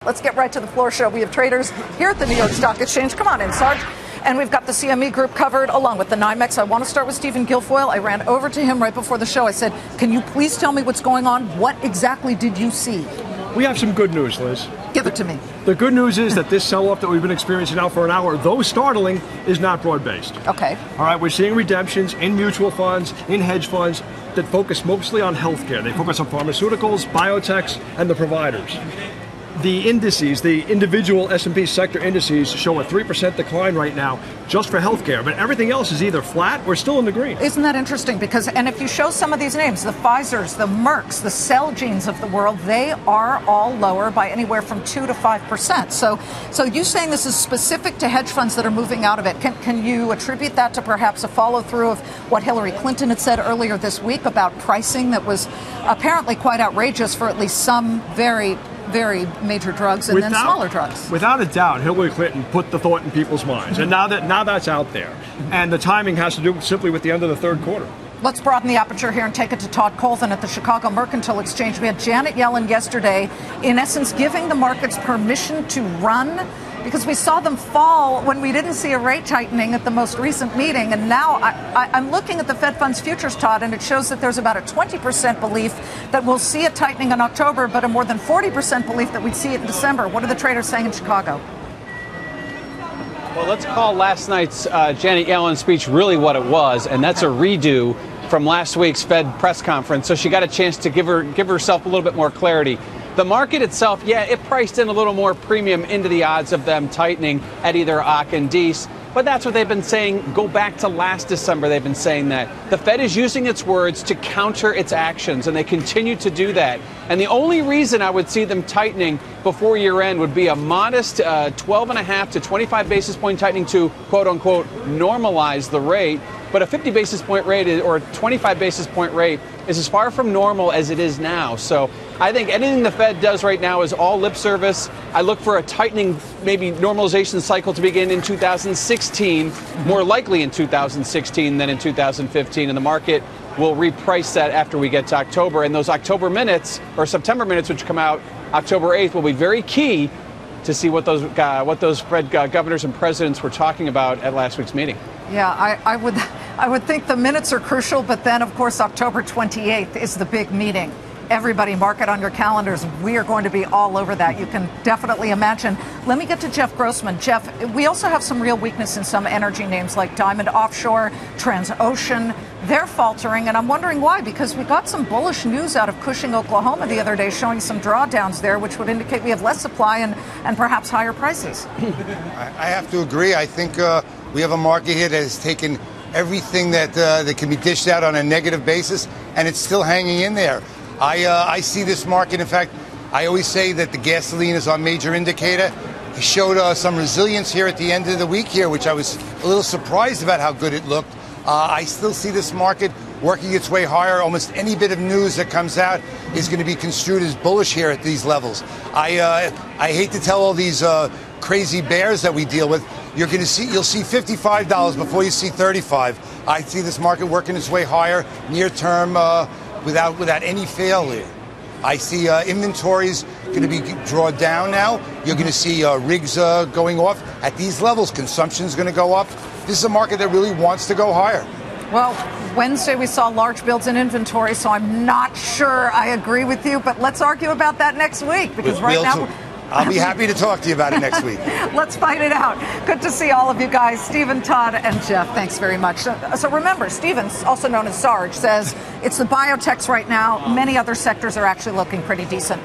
Let's get right to the floor show. We have traders here at the New York Stock Exchange. Come on in, Sarge. And we've got the CME Group covered along with the NYMEX. I want to start with Stephen Guilfoyle. I ran over to him right before the show. I said, can you please tell me what's going on? What exactly did you see? We have some good news, Liz. Give it to me. The good news is that this sell-off that we've been experiencing now for an hour, though startling, is not broad-based. Okay. All right, we're seeing redemptions in mutual funds, in hedge funds that focus mostly on healthcare. They focus on pharmaceuticals, biotechs, and the providers. The indices, the individual S&P sector indices, show a 3% decline right now just for healthcare, but everything else is either flat or still in the green. Isn't that interesting? Because, and if you show some of these names, the Pfizers, the Mercks, the Celgenes of the world, they are all lower by anywhere from 2 to 5%. So you saying this is specific to hedge funds that are moving out of it. Can you attribute that to perhaps a follow-through of what Hillary Clinton had said earlier this week about pricing that was apparently quite outrageous for at least some very major drugs and then smaller drugs? Without a doubt, Hillary Clinton put the thought in people's minds, and now that's out there. And the timing has to do simply with the end of the third quarter. Let's broaden the aperture here and take it to Todd Colvin at the Chicago Mercantile Exchange. We had Janet Yellen yesterday, in essence, giving the markets permission to run, because we saw them fall when we didn't see a rate tightening at the most recent meeting. And now I'm looking at the Fed Funds futures, Todd, and it shows that there's about a 20% belief that we'll see a tightening in October, but a more than 40% belief that we'd see it in December. What are the traders saying in Chicago? Well, let's call last night's Janet Yellen speech really what it was, and that's a redo from last week's Fed press conference. So she got a chance to give herself a little bit more clarity. The market itself, yeah, it priced in a little more premium into the odds of them tightening at either OCC and DEES. But that's what they've been saying. Go back to last December, they've been saying that. The Fed is using its words to counter its actions, and they continue to do that. And the only reason I would see them tightening before year end would be a modest 12.5 to 25 basis point tightening to, quote unquote, normalize the rate. But a 50 basis point rate or a 25 basis point rate is as far from normal as it is now. So I think anything the Fed does right now is all lip service. I look for a tightening, maybe normalization cycle to begin in 2016, more likely in 2016 than in 2015. And the market will reprice that after we get to October. And those October minutes or September minutes, which come out October 8th, will be very key to see what those Fed governors and presidents were talking about at last week's meeting. Yeah, I would think the minutes are crucial, but then, of course, October 28th is the big meeting. Everybody mark it on your calendars. We are going to be all over that. You can definitely imagine. Let me get to Jeff Grossman. Jeff, we also have some real weakness in some energy names like Diamond Offshore, Transocean. They're faltering, and I'm wondering why, because we got some bullish news out of Cushing, Oklahoma the other day showing some drawdowns there, which would indicate we have less supply and perhaps higher prices. I have to agree. I think we have a market here that has taken everything that can be dished out on a negative basis, and it's still hanging in there. I see this market. In fact, I always say that the gasoline is our major indicator. He showed some resilience here at the end of the week here, which I was a little surprised about how good it looked. I still see this market working its way higher. Almost any bit of news that comes out is going to be construed as bullish here at these levels. I hate to tell all these crazy bears that we deal with, you'll see $55 before you see $35. I see this market working its way higher near term without any failure. I see inventories going to be drawn down now. You're going to see rigs going off at these levels. Consumption is going to go up. This is a market that really wants to go higher. Well, Wednesday we saw large builds in inventory, so I'm not sure I agree with you, but let's argue about that next week, because right now... I'll be happy to talk to you about it next week. Let's fight it out. Good to see all of you guys. Stephen, Todd, and Jeff, thanks very much. So remember, Stephen, also known as Sarge, says it's the biotechs right now. Many other sectors are actually looking pretty decent.